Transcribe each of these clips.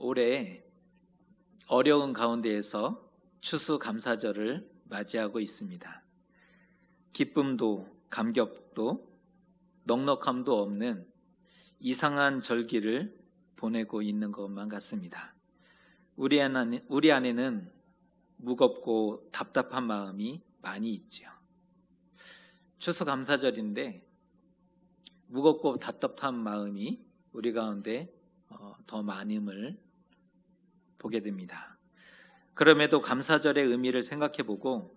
올해 어려운 가운데에서 추수감사절을 맞이하고 있습니다. 기쁨도 감격도 넉넉함도 없는 이상한 절기를 보내고 있는 것만 같습니다. 우리 안에는 무겁고 답답한 마음이 많이 있죠. 추수감사절인데 무겁고 답답한 마음이 우리 가운데 더 많음을 보게 됩니다. 그럼에도 감사절의 의미를 생각해보고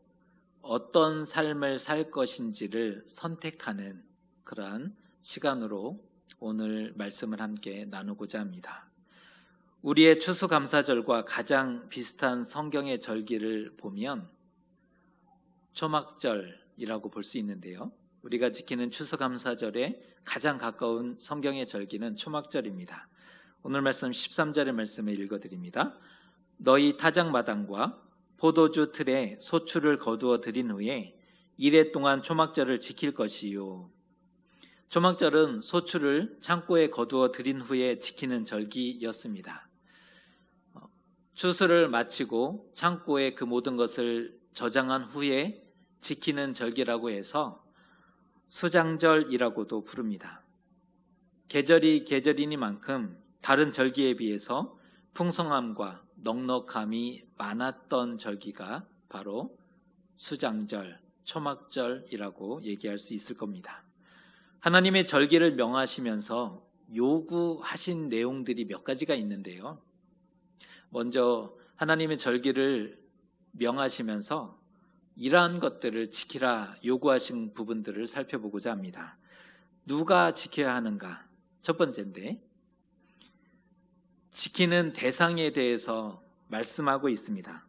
어떤 삶을 살 것인지를 선택하는 그러한 시간으로 오늘 말씀을 함께 나누고자 합니다. 우리의 추수감사절과 가장 비슷한 성경의 절기를 보면 초막절이라고 볼 수 있는데요. 우리가 지키는 추수감사절에 가장 가까운 성경의 절기는 초막절입니다. 오늘 말씀 13절의 말씀을 읽어드립니다. 너희 타작마당과 포도주 틀에 소출을 거두어 드린 후에 이레 동안 초막절을 지킬 것이요. 초막절은 소출을 창고에 거두어 드린 후에 지키는 절기였습니다. 추수를 마치고 창고에 그 모든 것을 저장한 후에 지키는 절기라고 해서 수장절이라고도 부릅니다. 계절이 계절이니만큼 다른 절기에 비해서 풍성함과 넉넉함이 많았던 절기가 바로 수장절, 초막절이라고 얘기할 수 있을 겁니다. 하나님의 절기를 명하시면서 요구하신 내용들이 몇 가지가 있는데요. 먼저 하나님의 절기를 명하시면서 이러한 것들을 지키라 요구하신 부분들을 살펴보고자 합니다. 누가 지켜야 하는가? 첫 번째인데 지키는 대상에 대해서 말씀하고 있습니다.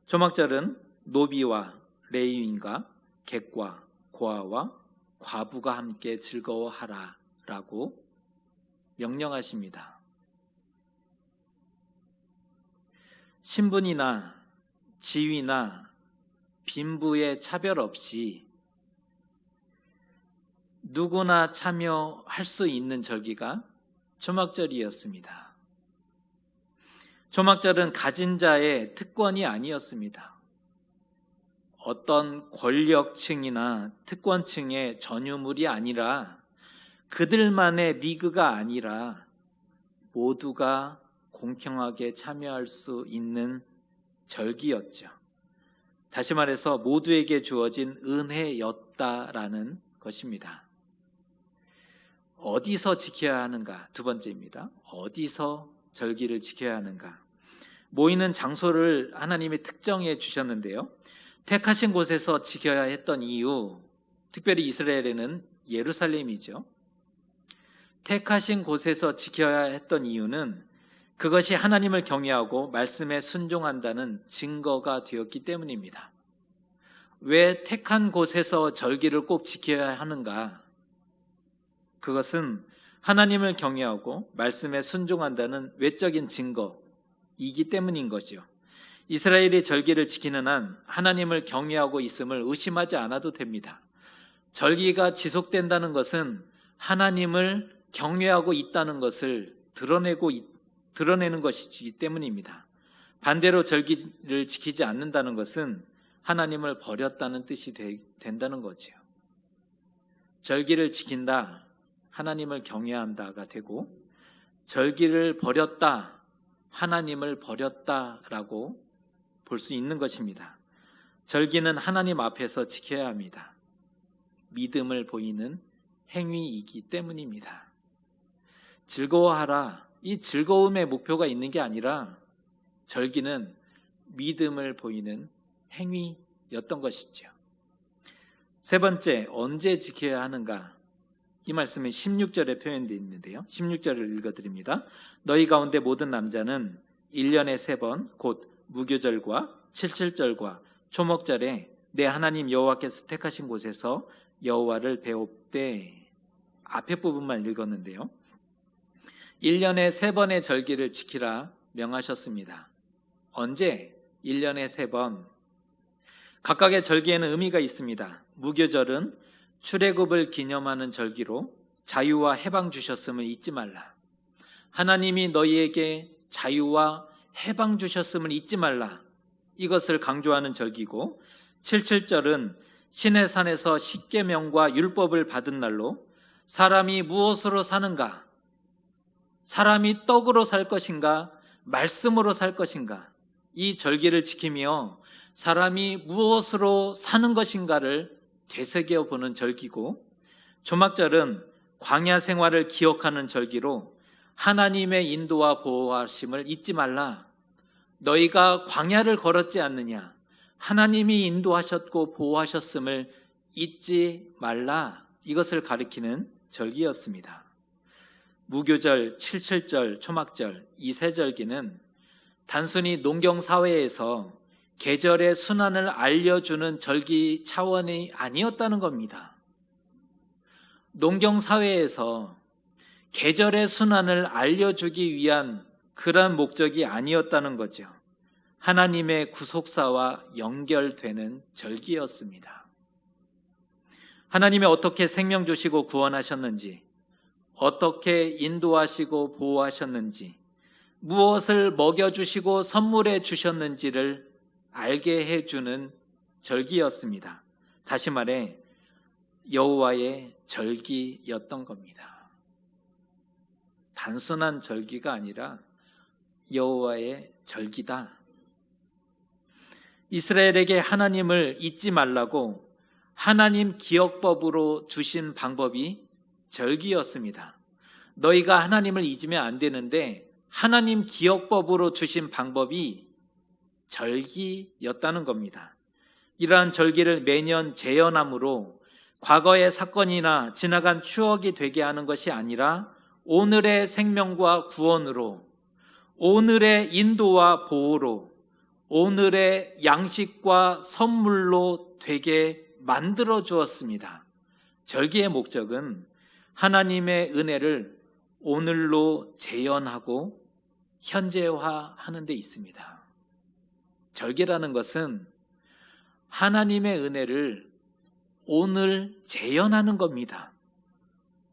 초막절은 노비와 레위인과 객과 고아와 과부가 함께 즐거워하라 라고 명령하십니다. 신분이나 지위나 빈부의 차별 없이 누구나 참여할 수 있는 절기가 초막절이었습니다. 초막절은 가진 자의 특권이 아니었습니다. 어떤 권력층이나 특권층의 전유물이 아니라 그들만의 리그가 아니라 모두가 공평하게 참여할 수 있는 절기였죠. 다시 말해서 모두에게 주어진 은혜였다라는 것입니다. 어디서 지켜야 하는가? 두 번째입니다. 어디서 절기를 지켜야 하는가? 모이는 장소를 하나님이 특정해 주셨는데요. 택하신 곳에서 지켜야 했던 이유, 특별히 이스라엘에는 예루살렘이죠. 택하신 곳에서 지켜야 했던 이유는 그것이 하나님을 경외하고 말씀에 순종한다는 증거가 되었기 때문입니다. 왜 택한 곳에서 절기를 꼭 지켜야 하는가? 그것은 하나님을 경외하고 말씀에 순종한다는 외적인 증거이기 때문인 거죠. 이스라엘이 절기를 지키는 한 하나님을 경외하고 있음을 의심하지 않아도 됩니다. 절기가 지속된다는 것은 하나님을 경외하고 있다는 것을 드러내는 것이기 때문입니다. 반대로 절기를 지키지 않는다는 것은 하나님을 버렸다는 뜻이 된다는 거죠. 절기를 지킨다, 하나님을 경외한다가 되고 절기를 버렸다, 하나님을 버렸다라고 볼 수 있는 것입니다. 절기는 하나님 앞에서 지켜야 합니다. 믿음을 보이는 행위이기 때문입니다. 즐거워하라. 이 즐거움의 목표가 있는 게 아니라 절기는 믿음을 보이는 행위였던 것이죠. 세 번째, 언제 지켜야 하는가? 이 말씀은 16절에 표현되어 있는데요. 16절을 읽어드립니다. 너희 가운데 모든 남자는 1년에 3번 곧 무교절과 칠칠절과 초목절에 내 하나님 여호와께서 택하신 곳에서 여호와를 배웁되. 앞에 부분만 읽었는데요. 1년에 3번의 절기를 지키라 명하셨습니다. 언제? 1년에 3번. 각각의 절기에는 의미가 있습니다. 무교절은 출애굽을 기념하는 절기로 자유와 해방 주셨음을 잊지 말라. 하나님이 너희에게 자유와 해방 주셨음을 잊지 말라. 이것을 강조하는 절기고, 77절은 신의 산에서 십계명과 율법을 받은 날로 사람이 무엇으로 사는가? 사람이 떡으로 살 것인가? 말씀으로 살 것인가? 이 절기를 지키며 사람이 무엇으로 사는 것인가를 되새겨 보는 절기고, 조막절은 광야 생활을 기억하는 절기로 하나님의 인도와 보호하심을 잊지 말라. 너희가 광야를 걸었지 않느냐? 하나님이 인도하셨고 보호하셨음을 잊지 말라. 이것을 가리키는 절기였습니다. 무교절, 77절, 초막절, 이 세 절기는 단순히 농경사회에서 계절의 순환을 알려주는 절기 차원이 아니었다는 겁니다. 농경사회에서 계절의 순환을 알려주기 위한 그런 목적이 아니었다는 거죠. 하나님의 구속사와 연결되는 절기였습니다. 하나님이 어떻게 생명 주시고 구원하셨는지, 어떻게 인도하시고 보호하셨는지, 무엇을 먹여주시고 선물해 주셨는지를 알게 해주는 절기였습니다. 다시 말해 여호와의 절기였던 겁니다. 단순한 절기가 아니라 여호와의 절기다. 이스라엘에게 하나님을 잊지 말라고 하나님 기억법으로 주신 방법이 절기였습니다. 너희가 하나님을 잊으면 안 되는데 하나님 기억법으로 주신 방법이 절기였다는 겁니다. 이러한 절기를 매년 재현함으로 과거의 사건이나 지나간 추억이 되게 하는 것이 아니라 오늘의 생명과 구원으로, 오늘의 인도와 보호로, 오늘의 양식과 선물로 되게 만들어 주었습니다. 절기의 목적은 하나님의 은혜를 오늘로 재현하고 현재화하는 데 있습니다. 절기라는 것은 하나님의 은혜를 오늘 재현하는 겁니다.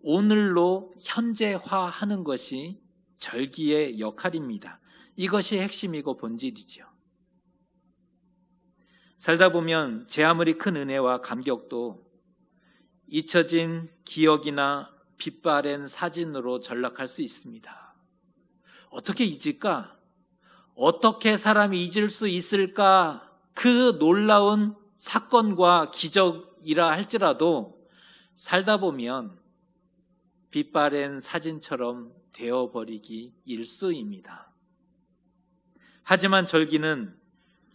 오늘로 현재화하는 것이 절기의 역할입니다. 이것이 핵심이고 본질이죠. 살다 보면 제 아무리 큰 은혜와 감격도 잊혀진 기억이나 빛바랜 사진으로 전락할 수 있습니다. 어떻게 잊을까? 어떻게 사람이 잊을 수 있을까? 그 놀라운 사건과 기적이라 할지라도 살다 보면 빛바랜 사진처럼 되어버리기 일쑤입니다. 하지만 절기는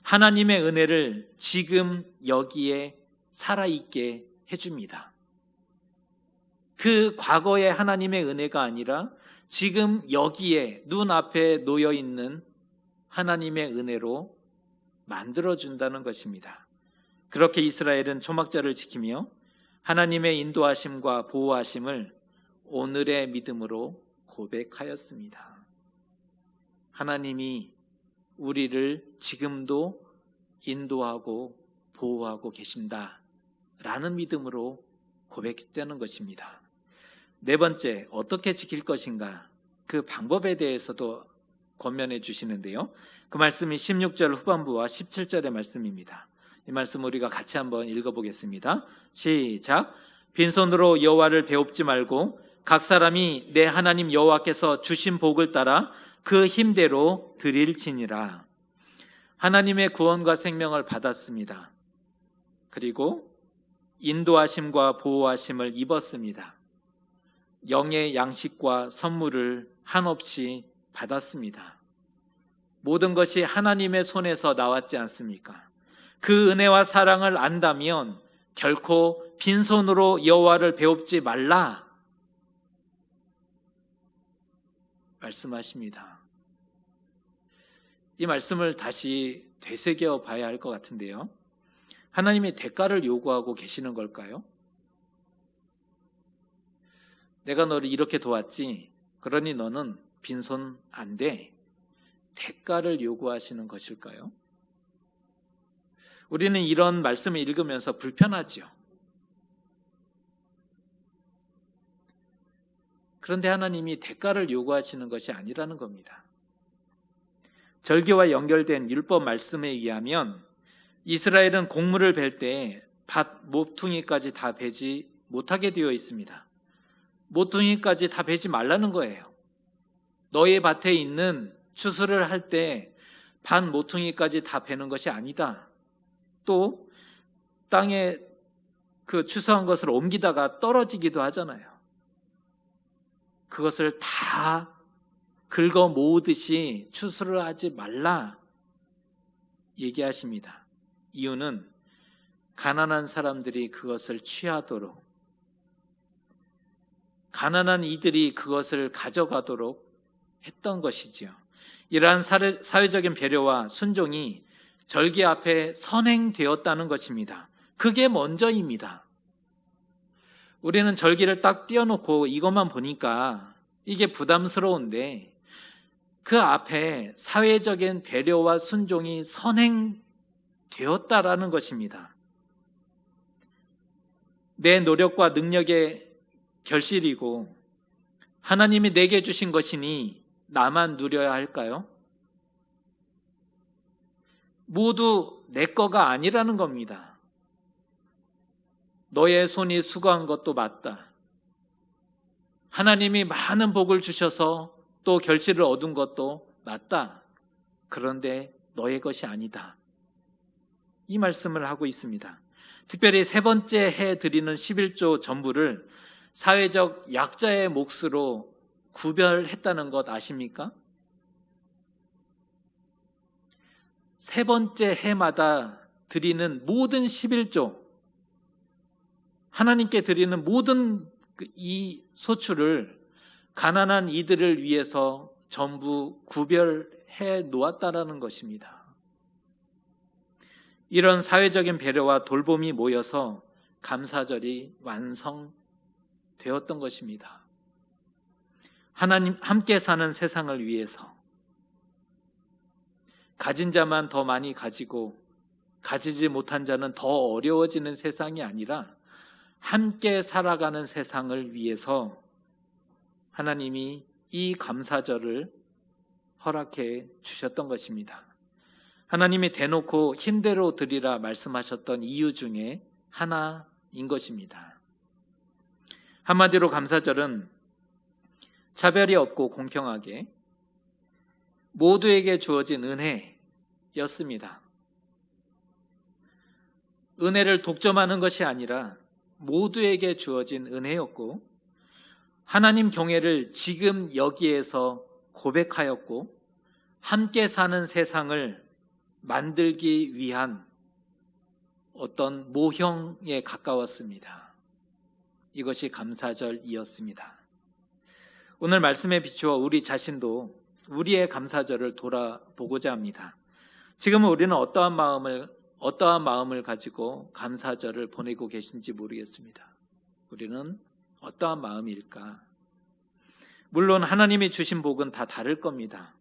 하나님의 은혜를 지금 여기에 살아있게 해줍니다. 그 과거의 하나님의 은혜가 아니라 지금 여기에 눈앞에 놓여있는 하나님의 은혜로 만들어준다는 것입니다. 그렇게 이스라엘은 초막절을 지키며 하나님의 인도하심과 보호하심을 오늘의 믿음으로 고백하였습니다. 하나님이 우리를 지금도 인도하고 보호하고 계신다라는 믿음으로 고백했다는 것입니다. 네 번째, 어떻게 지킬 것인가? 그 방법에 대해서도 권면해 주시는데요. 그 말씀이 16절 후반부와 17절의 말씀입니다. 이 말씀 우리가 같이 한번 읽어보겠습니다. 시작. 빈손으로 여호와를 배웁지 말고 각 사람이 내 하나님 여호와께서 주신 복을 따라 그 힘대로 드릴지니라. 하나님의 구원과 생명을 받았습니다. 그리고 인도하심과 보호하심을 입었습니다. 영의 양식과 선물을 한없이 받았습니다. 모든 것이 하나님의 손에서 나왔지 않습니까? 그 은혜와 사랑을 안다면 결코 빈손으로 여호와를 배웁지 말라 말씀하십니다. 이 말씀을 다시 되새겨 봐야 할 것 같은데요. 하나님이 대가를 요구하고 계시는 걸까요? 내가 너를 이렇게 도왔지, 그러니 너는 빈손 안 돼. 대가를 요구하시는 것일까요? 우리는 이런 말씀을 읽으면서 불편하죠. 그런데 하나님이 대가를 요구하시는 것이 아니라는 겁니다. 절기와 연결된 율법 말씀에 의하면 이스라엘은 곡물을 벨 때 밭 모퉁이까지 다 베지 못하게 되어 있습니다. 모퉁이까지 다 베지 말라는 거예요. 너의 밭에 있는 추수를 할 때 밭 모퉁이까지 다 베는 것이 아니다. 또 땅에 그 추수한 것을 옮기다가 떨어지기도 하잖아요. 그것을 다 긁어 모으듯이 추수를 하지 말라 얘기하십니다. 이유는 가난한 사람들이 그것을 취하도록, 가난한 이들이 그것을 가져가도록 했던 것이지요. 이러한 사회적인 배려와 순종이 절기 앞에 선행되었다는 것입니다. 그게 먼저입니다. 우리는 절기를 딱 띄워놓고 이것만 보니까 이게 부담스러운데 그 앞에 사회적인 배려와 순종이 선행되었다라는 것입니다. 내 노력과 능력의 결실이고 하나님이 내게 주신 것이니 나만 누려야 할까요? 모두 내 거가 아니라는 겁니다. 너의 손이 수고한 것도 맞다. 하나님이 많은 복을 주셔서 또 결실을 얻은 것도 맞다. 그런데 너의 것이 아니다. 이 말씀을 하고 있습니다. 특별히 세 번째 해 드리는 11조 전부를 사회적 약자의 몫으로 구별했다는 것 아십니까? 세 번째 해마다 드리는 모든 11조, 하나님께 드리는 모든 이 소출을 가난한 이들을 위해서 전부 구별해 놓았다라는 것입니다. 이런 사회적인 배려와 돌봄이 모여서 감사절이 완성되었던 것입니다. 하나님 함께 사는 세상을 위해서 가진 자만 더 많이 가지고 가지지 못한 자는 더 어려워지는 세상이 아니라 함께 살아가는 세상을 위해서 하나님이 이 감사절을 허락해 주셨던 것입니다. 하나님이 대놓고 힘대로 드리라 말씀하셨던 이유 중에 하나인 것입니다. 한마디로 감사절은 차별이 없고 공평하게 모두에게 주어진 은혜였습니다. 은혜를 독점하는 것이 아니라 모두에게 주어진 은혜였고 하나님 경외를 지금 여기에서 고백하였고 함께 사는 세상을 만들기 위한 어떤 모형에 가까웠습니다. 이것이 감사절이었습니다. 오늘 말씀에 비추어 우리 자신도 우리의 감사절을 돌아보고자 합니다. 지금은 우리는 어떠한 마음을 가지고 감사절을 보내고 계신지 모르겠습니다. 우리는 어떠한 마음일까? 물론 하나님이 주신 복은 다 다를 겁니다.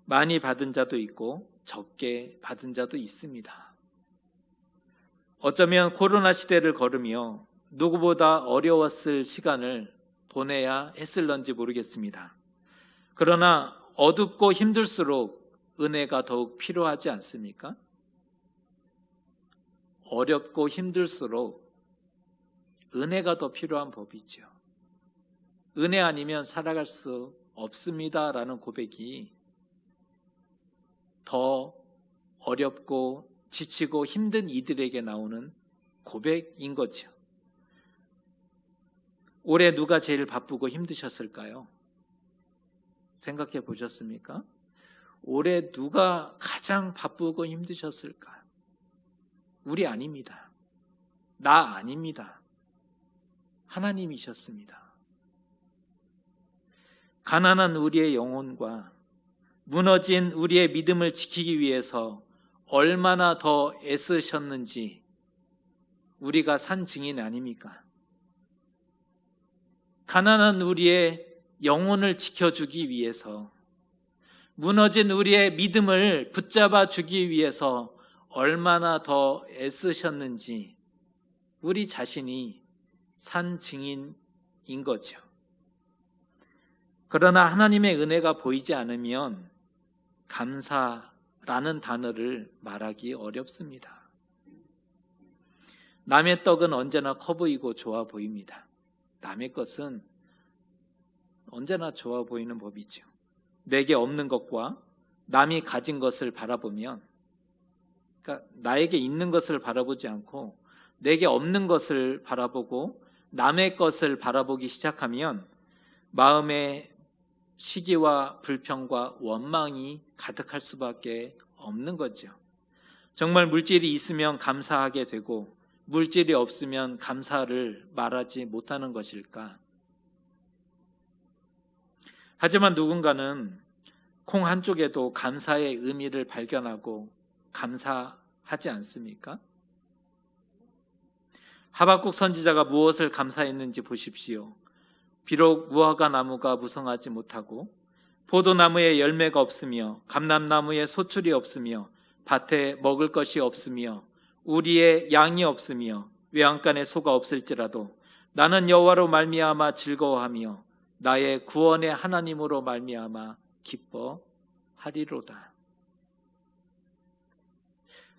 많이 받은 자도 있고 적게 받은 자도 있습니다. 어쩌면 코로나 시대를 걸으며 누구보다 어려웠을 시간을 보내야 했을런지 모르겠습니다. 그러나 어둡고 힘들수록 은혜가 더욱 필요하지 않습니까? 어렵고 힘들수록 은혜가 더 필요한 법이죠. 은혜 아니면 살아갈 수 없습니다라는 고백이 더 어렵고 지치고 힘든 이들에게 나오는 고백인 거죠. 올해 누가 제일 바쁘고 힘드셨을까요? 생각해 보셨습니까? 올해 누가 가장 바쁘고 힘드셨을까? 우리 아닙니다. 나 아닙니다. 하나님이셨습니다. 가난한 우리의 영혼과 무너진 우리의 믿음을 지키기 위해서 얼마나 더 애쓰셨는지 우리가 산 증인 아닙니까? 가난한 우리의 영혼을 지켜주기 위해서, 무너진 우리의 믿음을 붙잡아 주기 위해서 얼마나 더 애쓰셨는지 우리 자신이 산 증인인 거죠. 그러나 하나님의 은혜가 보이지 않으면 감사라는 단어를 말하기 어렵습니다. 남의 떡은 언제나 커 보이고 좋아 보입니다. 남의 것은 언제나 좋아 보이는 법이죠. 내게 없는 것과 남이 가진 것을 바라보면, 그러니까 나에게 있는 것을 바라보지 않고 내게 없는 것을 바라보고 남의 것을 바라보기 시작하면 마음에 시기와 불평과 원망이 가득할 수밖에 없는 거죠. 정말 물질이 있으면 감사하게 되고 물질이 없으면 감사를 말하지 못하는 것일까? 하지만 누군가는 콩 한쪽에도 감사의 의미를 발견하고 감사하지 않습니까? 하박국 선지자가 무엇을 감사했는지 보십시오. 비록 무화과 나무가 무성하지 못하고 포도나무에 열매가 없으며 감람나무에 소출이 없으며 밭에 먹을 것이 없으며 우리의 양이 없으며 외양간에 소가 없을지라도 나는 여호와로 말미암아 즐거워하며 나의 구원의 하나님으로 말미암아 기뻐하리로다.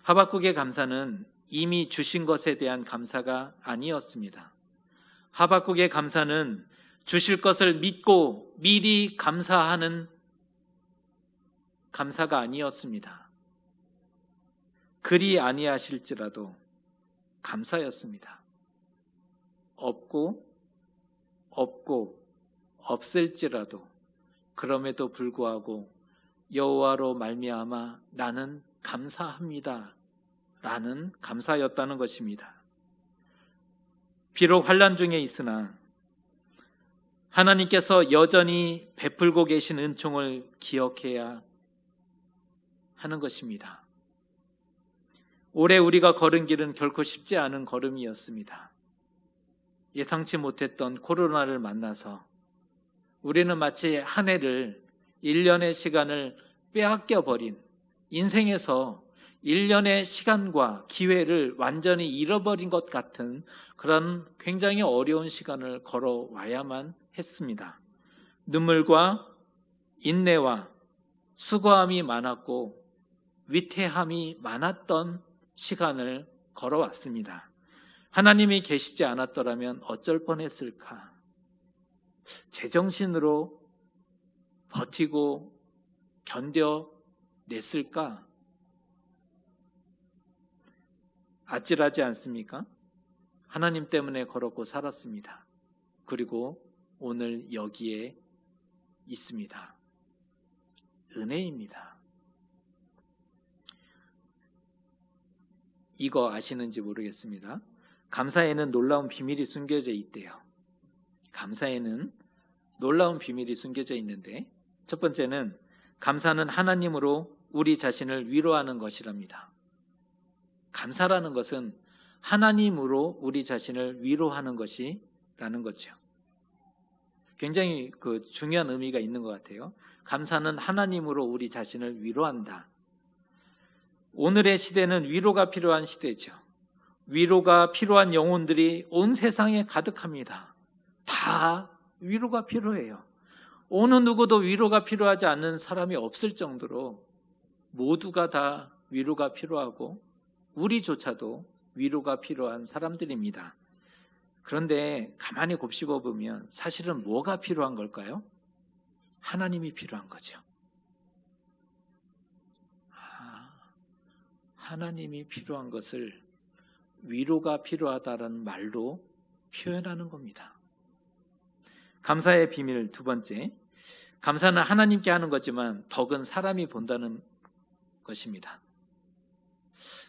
하박국의 감사는 이미 주신 것에 대한 감사가 아니었습니다. 하박국의 감사는 주실 것을 믿고 미리 감사하는 감사가 아니었습니다. 그리 아니하실지라도 감사였습니다. 없고 없을지라도 그럼에도 불구하고 여호와로 말미암아 나는 감사합니다 라는 감사였다는 것입니다. 비록 환난 중에 있으나 하나님께서 여전히 베풀고 계신 은총을 기억해야 하는 것입니다. 올해 우리가 걸은 길은 결코 쉽지 않은 걸음이었습니다. 예상치 못했던 코로나를 만나서 우리는 마치 한 해를 1년의 시간을 빼앗겨 버린, 인생에서 1년의 시간과 기회를 완전히 잃어버린 것 같은 그런 굉장히 어려운 시간을 걸어와야만 했습니다. 눈물과 인내와 수고함이 많았고 위태함이 많았던 시간을 걸어왔습니다. 하나님이 계시지 않았더라면 어쩔 뻔했을까? 제정신으로 버티고 견뎌냈을까? 아찔하지 않습니까? 하나님 때문에 걸었고 살았습니다. 그리고 오늘 여기에 있습니다. 은혜입니다. 이거 아시는지 모르겠습니다. 감사에는 놀라운 비밀이 숨겨져 있대요. 감사에는 놀라운 비밀이 숨겨져 있는데, 첫 번째는 감사는 하나님으로 우리 자신을 위로하는 것이랍니다. 감사라는 것은 하나님으로 우리 자신을 위로하는 것이라는 거죠. 굉장히 중요한 의미가 있는 것 같아요. 감사는 하나님으로 우리 자신을 위로한다. 오늘의 시대는 위로가 필요한 시대죠. 위로가 필요한 영혼들이 온 세상에 가득합니다. 다 위로가 필요해요. 어느 누구도 위로가 필요하지 않는 사람이 없을 정도로 모두가 다 위로가 필요하고 우리조차도 위로가 필요한 사람들입니다. 그런데 가만히 곱씹어 보면 사실은 뭐가 필요한 걸까요? 하나님이 필요한 거죠. 하나님이 필요한 것을 위로가 필요하다는 말로 표현하는 겁니다. 감사의 비밀 두 번째, 감사는 하나님께 하는 거지만 덕은 사람이 본다는 것입니다.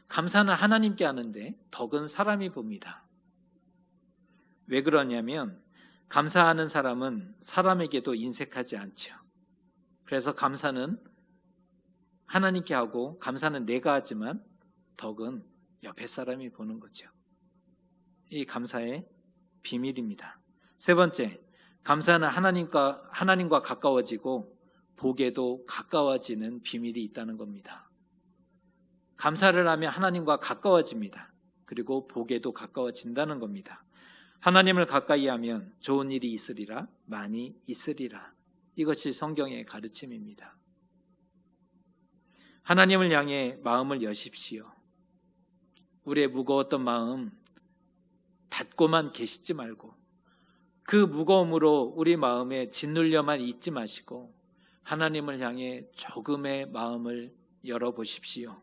감사는 하나님께 하는데 덕은 사람이 봅니다. 왜 그러냐면 감사하는 사람은 사람에게도 인색하지 않죠. 그래서 감사는 하나님께 하고 감사는 내가 하지만 덕은 옆에 사람이 보는 거죠. 이 감사의 비밀입니다. 세 번째, 감사는 하나님과 가까워지고 복에도 가까워지는 비밀이 있다는 겁니다. 감사를 하면 하나님과 가까워집니다. 그리고 복에도 가까워진다는 겁니다. 하나님을 가까이 하면 좋은 일이 있으리라, 많이 있으리라. 이것이 성경의 가르침입니다. 하나님을 향해 마음을 여십시오. 우리의 무거웠던 마음 닫고만 계시지 말고 그 무거움으로 우리 마음에 짓눌려만 있지 마시고 하나님을 향해 조금의 마음을 열어보십시오.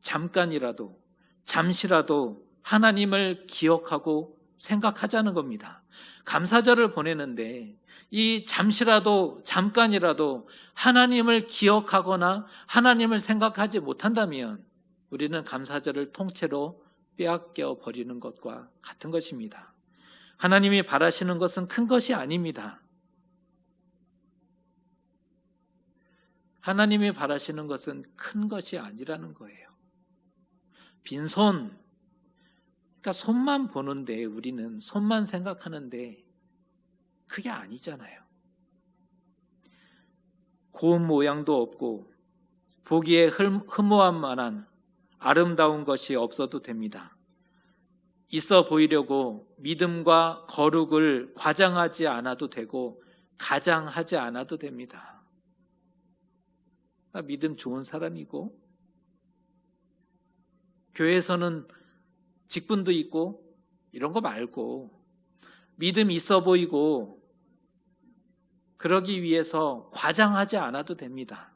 잠깐이라도, 잠시라도 하나님을 기억하고 생각하자는 겁니다. 감사절을 보내는데 이 잠시라도, 잠깐이라도 하나님을 기억하거나 하나님을 생각하지 못한다면 우리는 감사절을 통째로 빼앗겨 버리는 것과 같은 것입니다. 하나님이 바라시는 것은 큰 것이 아닙니다. 하나님이 바라시는 것은 큰 것이 아니라는 거예요. 빈손, 그러니까 손만 보는데 우리는 손만 생각하는데 그게 아니잖아요. 고운 모양도 없고 보기에 흐뭇할 만한 아름다운 것이 없어도 됩니다. 있어 보이려고 믿음과 거룩을 과장하지 않아도 되고 가장하지 않아도 됩니다. 나 믿음 좋은 사람이고 교회에서는 직분도 있고 이런 거 말고 믿음이 있어 보이고 그러기 위해서 과장하지 않아도 됩니다.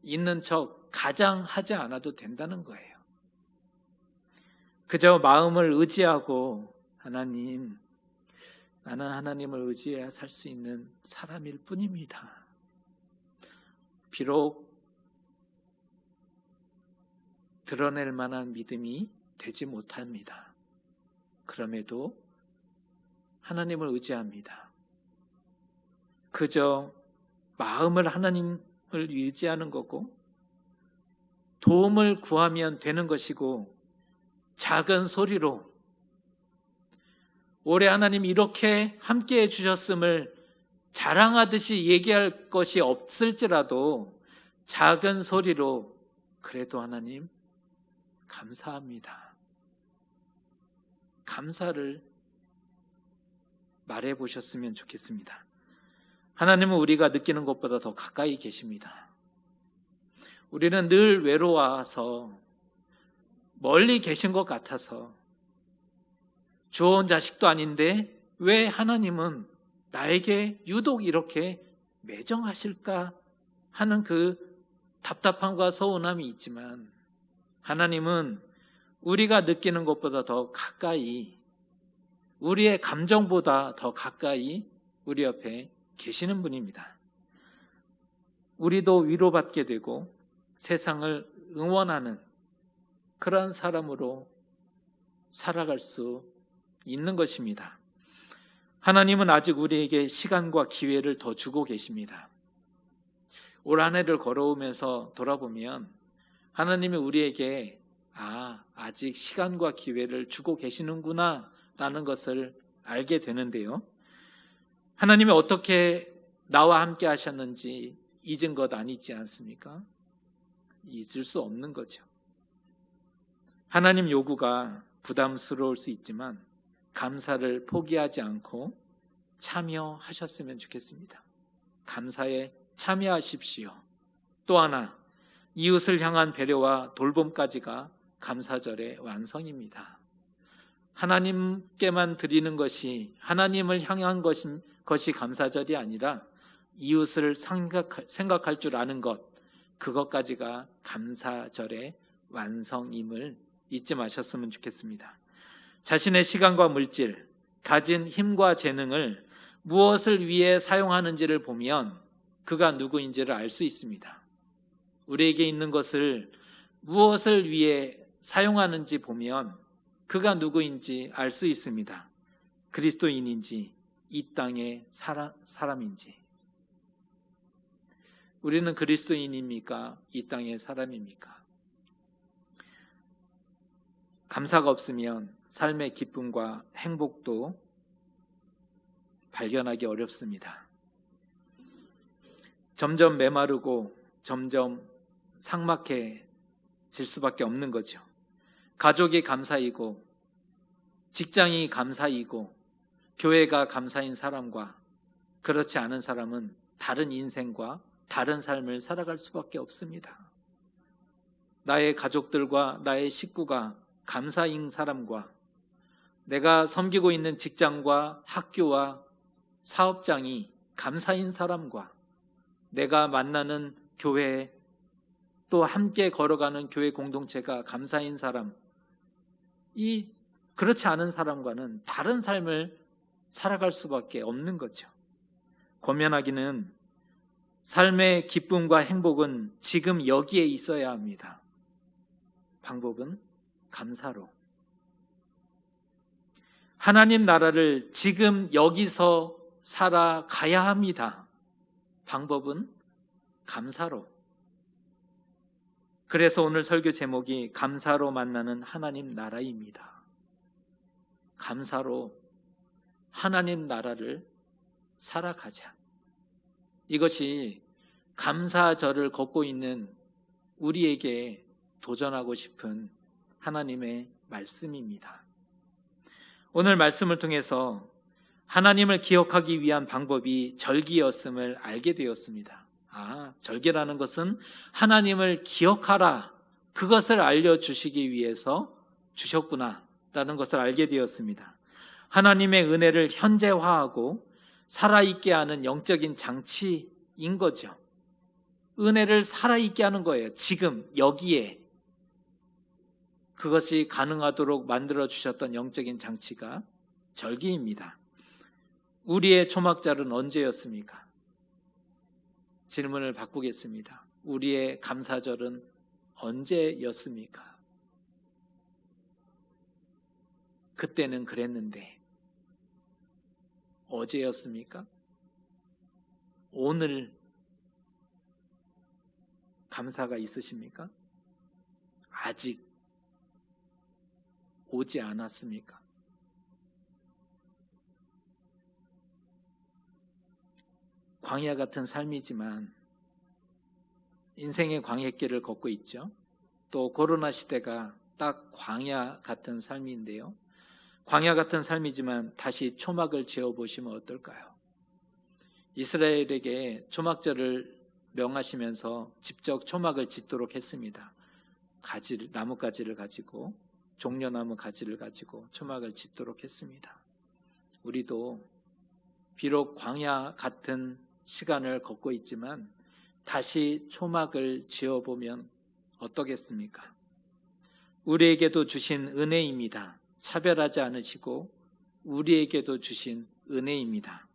있는 척 가장하지 않아도 된다는 거예요. 그저 마음을 의지하고 하나님, 나는 하나님을 의지해야 살 수 있는 사람일 뿐입니다. 비록 드러낼 만한 믿음이 되지 못합니다. 그럼에도 하나님을 의지합니다. 그저 마음을 하나님을 의지하는 거고 도움을 구하면 되는 것이고 작은 소리로 올해 하나님 이렇게 함께해 주셨음을 자랑하듯이 얘기할 것이 없을지라도 작은 소리로 그래도 하나님 감사합니다. 감사를 말해 보셨으면 좋겠습니다. 하나님은 우리가 느끼는 것보다 더 가까이 계십니다. 우리는 늘 외로워서 멀리 계신 것 같아서 주워온 자식도 아닌데 왜 하나님은 나에게 유독 이렇게 매정하실까 하는 그 답답함과 서운함이 있지만 하나님은 우리가 느끼는 것보다 더 가까이, 우리의 감정보다 더 가까이 우리 옆에 계시는 분입니다. 우리도 위로받게 되고 세상을 응원하는 그런 사람으로 살아갈 수 있는 것입니다. 하나님은 아직 우리에게 시간과 기회를 더 주고 계십니다. 올 한 해를 걸어오면서 돌아보면 하나님이 우리에게 아직 시간과 기회를 주고 계시는구나 라는 것을 알게 되는데요. 하나님이 어떻게 나와 함께 하셨는지 잊은 것 아니지 않습니까? 잊을 수 없는 거죠. 하나님 요구가 부담스러울 수 있지만 감사를 포기하지 않고 참여하셨으면 좋겠습니다. 감사에 참여하십시오. 또 하나, 이웃을 향한 배려와 돌봄까지가 감사절의 완성입니다. 하나님께만 드리는 것이, 하나님을 향한 것이 감사절이 아니라 이웃을 생각할 줄 아는 것, 그것까지가 감사절의 완성임을 잊지 마셨으면 좋겠습니다. 자신의 시간과 물질, 가진 힘과 재능을 무엇을 위해 사용하는지를 보면 그가 누구인지를 알 수 있습니다. 우리에게 있는 것을 무엇을 위해 사용하는지 보면 그가 누구인지 알 수 있습니다. 그리스도인인지 이 땅의 사람인지. 우리는 그리스도인입니까? 이 땅의 사람입니까? 감사가 없으면 삶의 기쁨과 행복도 발견하기 어렵습니다. 점점 메마르고 점점 삭막해질 수밖에 없는 거죠. 가족이 감사이고 직장이 감사이고 교회가 감사인 사람과 그렇지 않은 사람은 다른 인생과 다른 삶을 살아갈 수밖에 없습니다. 나의 가족들과 나의 식구가 감사인 사람과 내가 섬기고 있는 직장과 학교와 사업장이 감사인 사람과 내가 만나는 교회 또 함께 걸어가는 교회 공동체가 감사인 사람, 이 그렇지 않은 사람과는 다른 삶을 살아갈 수밖에 없는 거죠. 권면하기는 삶의 기쁨과 행복은 지금 여기에 있어야 합니다. 방법은 감사로. 하나님 나라를 지금 여기서 살아가야 합니다. 방법은 감사로. 그래서 오늘 설교 제목이 감사로 만나는 하나님 나라입니다. 감사로 하나님 나라를 살아가자. 이것이 감사절을 걷고 있는 우리에게 도전하고 싶은 하나님의 말씀입니다. 오늘 말씀을 통해서 하나님을 기억하기 위한 방법이 절기였음을 알게 되었습니다. 절기라는 것은 하나님을 기억하라, 그것을 알려주시기 위해서 주셨구나 라는 것을 알게 되었습니다. 하나님의 은혜를 현재화하고 살아있게 하는 영적인 장치인 거죠. 은혜를 살아있게 하는 거예요. 지금 여기에. 그것이 가능하도록 만들어주셨던 영적인 장치가 절기입니다. 우리의 초막절은 언제였습니까? 질문을 바꾸겠습니다. 우리의 감사절은 언제였습니까? 그때는 그랬는데 어제였습니까? 오늘 감사가 있으십니까? 아직 오지 않았습니까? 광야 같은 삶이지만 인생의 광야길을 걷고 있죠. 또 코로나 시대가 딱 광야 같은 삶인데요. 광야 같은 삶이지만 다시 초막을 지어보시면 어떨까요? 이스라엘에게 초막절을 명하시면서 직접 초막을 짓도록 했습니다. 나뭇가지를 가지고, 종려나무 가지를 가지고 초막을 짓도록 했습니다. 우리도 비록 광야 같은 시간을 걷고 있지만 다시 초막을 지어보면 어떠겠습니까? 우리에게도 주신 은혜입니다. 차별하지 않으시고 우리에게도 주신 은혜입니다.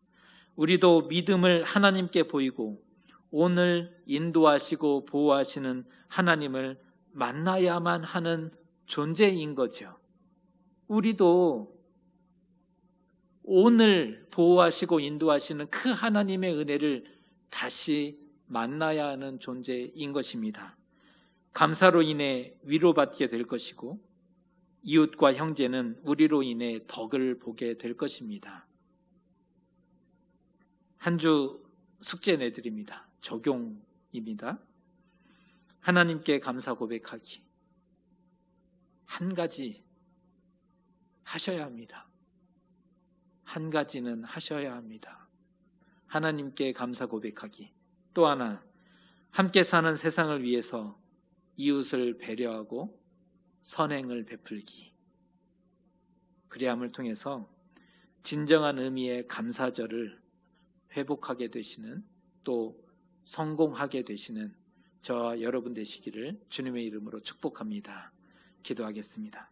우리도 믿음을 하나님께 보이고 오늘 인도하시고 보호하시는 하나님을 만나야만 하는 존재인 거죠. 우리도 오늘 보호하시고 인도하시는 그 하나님의 은혜를 다시 만나야 하는 존재인 것입니다. 감사로 인해 위로받게 될 것이고 이웃과 형제는 우리로 인해 덕을 보게 될 것입니다. 한 주 숙제 내드립니다. 적용입니다. 하나님께 감사 고백하기. 한 가지 하셔야 합니다. 한 가지는 하셔야 합니다. 하나님께 감사 고백하기. 또 하나, 함께 사는 세상을 위해서 이웃을 배려하고 선행을 베풀기. 그리함을 통해서 진정한 의미의 감사절을 회복하게 되시는, 또 성공하게 되시는 저와 여러분 되시기를 주님의 이름으로 축복합니다. 기도하겠습니다.